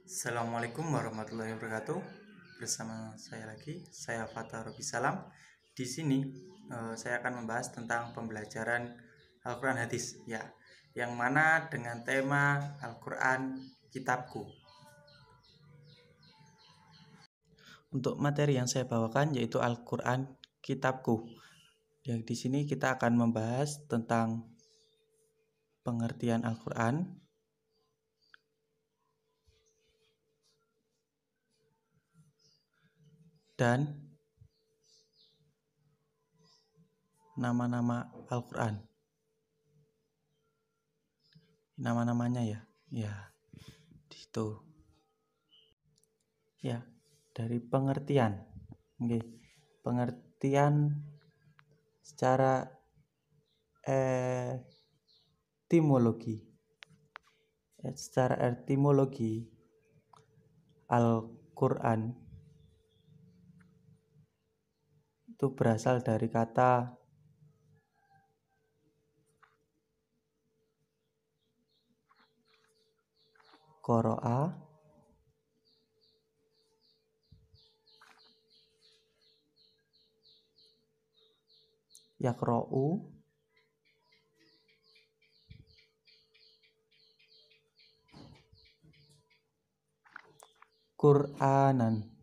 Assalamualaikum warahmatullahi wabarakatuh. Bersama saya lagi, saya Fatah Robi Salam. Di sini saya akan membahas tentang pembelajaran Al-Quran Hadis, ya, yang mana dengan tema Al-Quran Kitabku. Untuk materi yang saya bawakan yaitu Al-Quran Kitabku. Yang di sini kita akan membahas tentang pengertian Al-Quran, dan nama-nama Al-Quran. Nama-namanya ya di situ. Ya, dari pengertian. Oke. Pengertian secara etimologi. Secara etimologi Al-Quran itu berasal dari kata qara'a, yaqra'u, Qur'anan.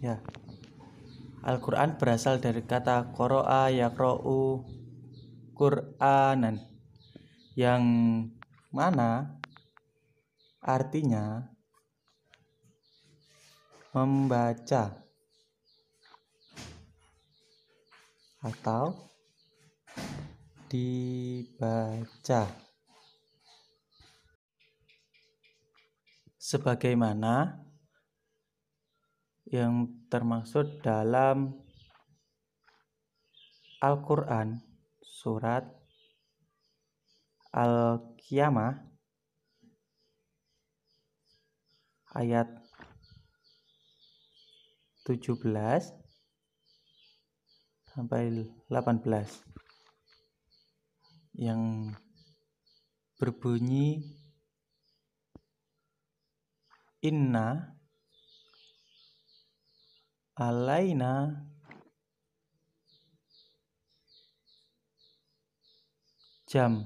Ya. Al-Quran berasal dari kata qara'a, yaqra'u, Qur'anan, yang mana artinya membaca atau dibaca, sebagaimana yang termaksud dalam Al-Quran surat Al-Qiyamah ayat 17 sampai 18 yang berbunyi inna alaina jam'ahu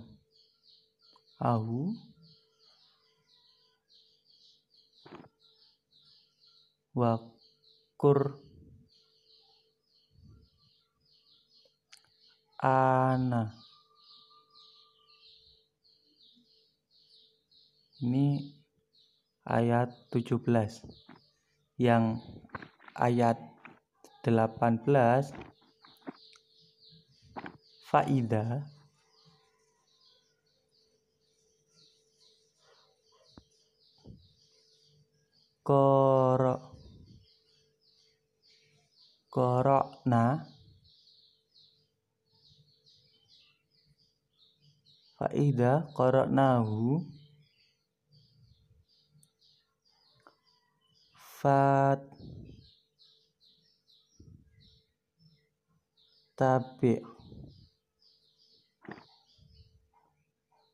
wa Qur'ana. Ini ayat 17. Yang ayat 18 faida qara'na faida qara'nahu fattabi'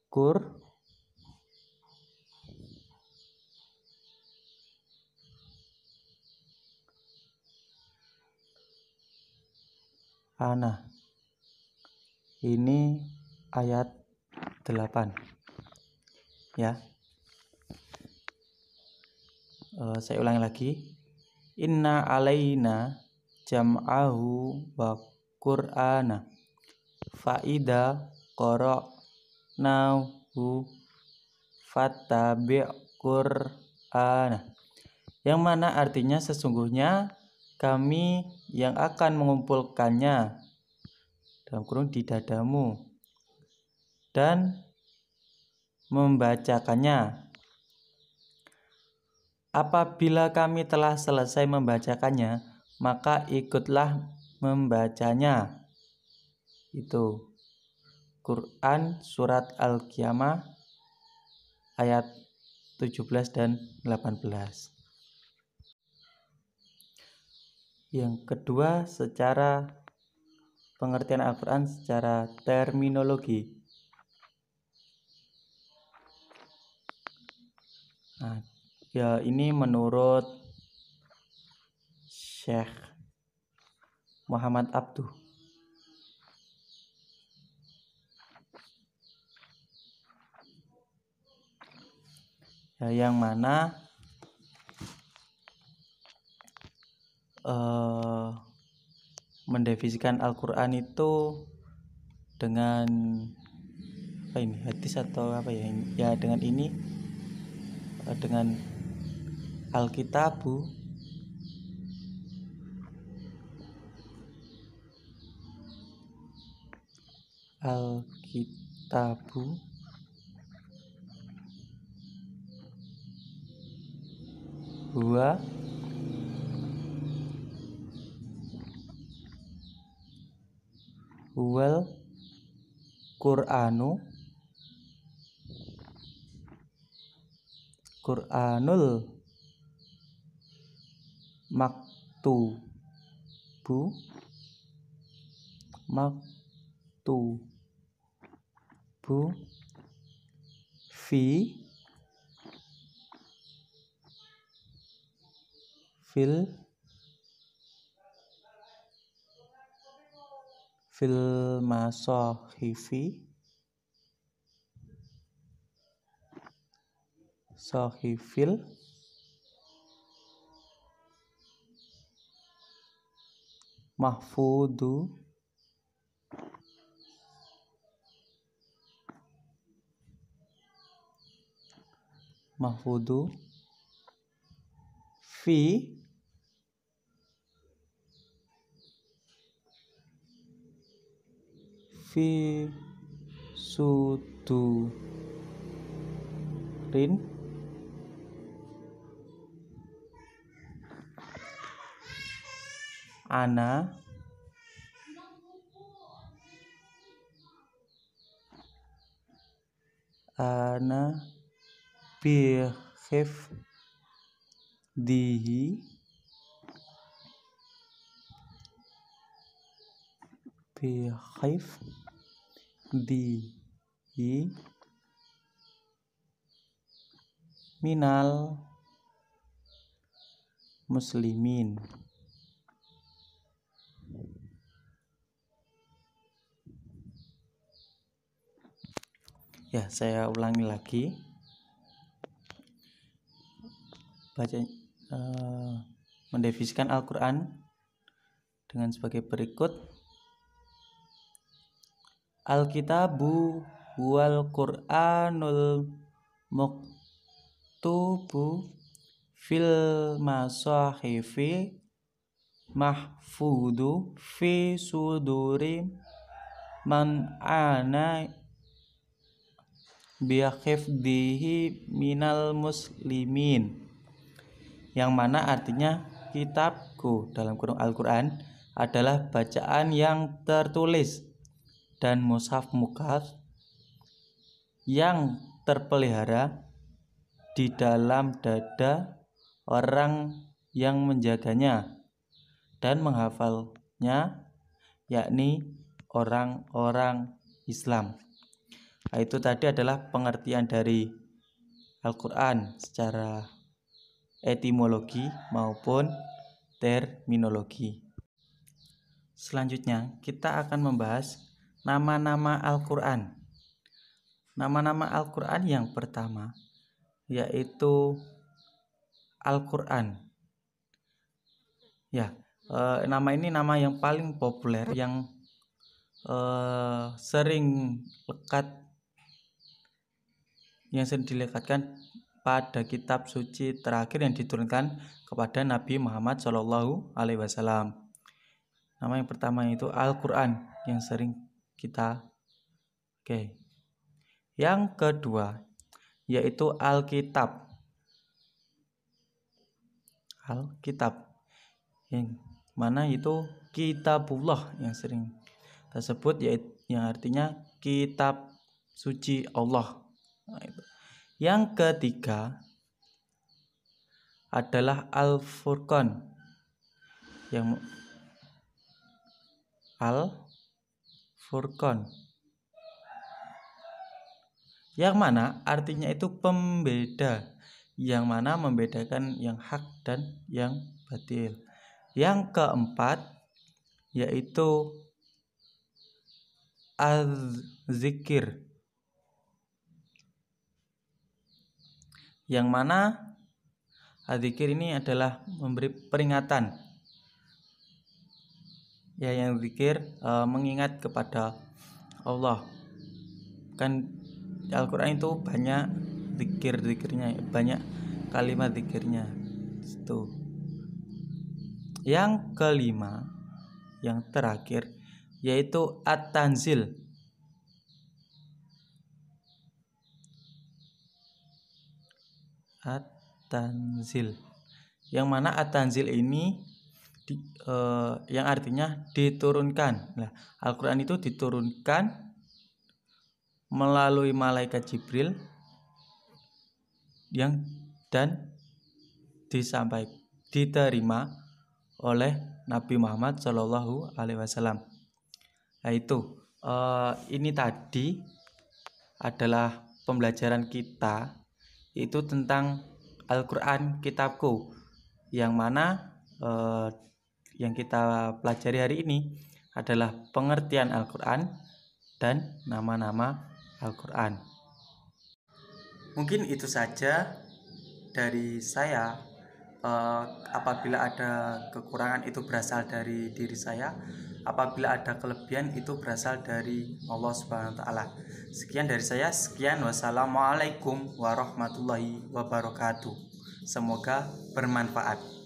Qur'ana. Ini ayat 8 ya. Saya ulangi lagi. Inna alaina jam'ahu wa Qur'ana faida qara'nahu fattabi' Qur'ana, yang mana artinya sesungguhnya kami yang akan mengumpulkannya dalam kurung di dadamu dan membacakannya. Apabila kami telah selesai membacakannya, maka ikutlah membacanya. Itu Quran surat Al-Qiyamah ayat 17 dan 18. Yang kedua, secara pengertian Al-Quran secara terminologi. Nah, ya ini menurut Syekh Muhammad Abduh. Ya, yang mana mendefinisikan Al-Quran itu dengan apa ini, hadis atau apa ya? Ya dengan ini, dengan Alkitabu huwa huwal Qur'anul maktubu fil sohifil mahfudu fi sudurin ana bihifdihi minal muslimin. Ya, saya ulangi lagi. Mendefinisikan Al-Quran dengan sebagai berikut. Al-kitabu wal Qur'anul maktubu fil masahifi mahfudu fi suduri man ana bihifdihi minal muslimin. Yang mana artinya kitabku dalam kurung Al-Quran adalah bacaan yang tertulis dan mushaf yang terpelihara di dalam dada orang yang menjaganya dan menghafalnya, yakni orang-orang Islam. Nah, itu tadi adalah pengertian dari Al-Quran secara etimologi maupun terminologi. Selanjutnya kita akan membahas nama-nama Al-Quran. Nama-nama Al-Quran yang pertama yaitu Al-Quran. Ya, nama ini nama yang paling populer, yang sering dilekatkan pada kitab suci terakhir yang diturunkan kepada Nabi Muhammad SAW. Nama yang pertama itu Al-Quran yang sering kita Yang kedua yaitu Alkitab. Yang mana itu kitabullah yang sering tersebut, yaitu yang artinya kitab suci Allah. Nah, itu. Yang ketiga adalah Al-Furqan, yang Al-Furqan, yang mana artinya itu pembeda, yang mana membedakan yang hak dan yang batil. Yang keempat yaitu Az-Zikir, yang mana Az-Zikir ini adalah memberi peringatan. Ya, yang zikir mengingat kepada Allah. Kan Al-Quran itu banyak zikir-zikirnya, banyak kalimat zikirnya. Itu. Yang kelima, yang terakhir yaitu At-Tanzil. At-Tanzil. Yang mana At-Tanzil ini yang artinya diturunkan. Nah, Al-Quran itu diturunkan melalui malaikat Jibril dan diterima oleh Nabi Muhammad Shallallahu Alaihi Wasallam. Nah itu ini tadi adalah pembelajaran kita, itu tentang Al-Quran Kitabku, yang mana yang kita pelajari hari ini adalah pengertian Al-Quran dan nama-nama Al-Quran. Mungkin itu saja dari saya. Apabila ada kekurangan itu berasal dari diri saya, apabila ada kelebihan itu berasal dari Allah Subhanahu wa taala. Sekian dari saya, sekian, wassalamualaikum warahmatullahi wabarakatuh. Semoga bermanfaat.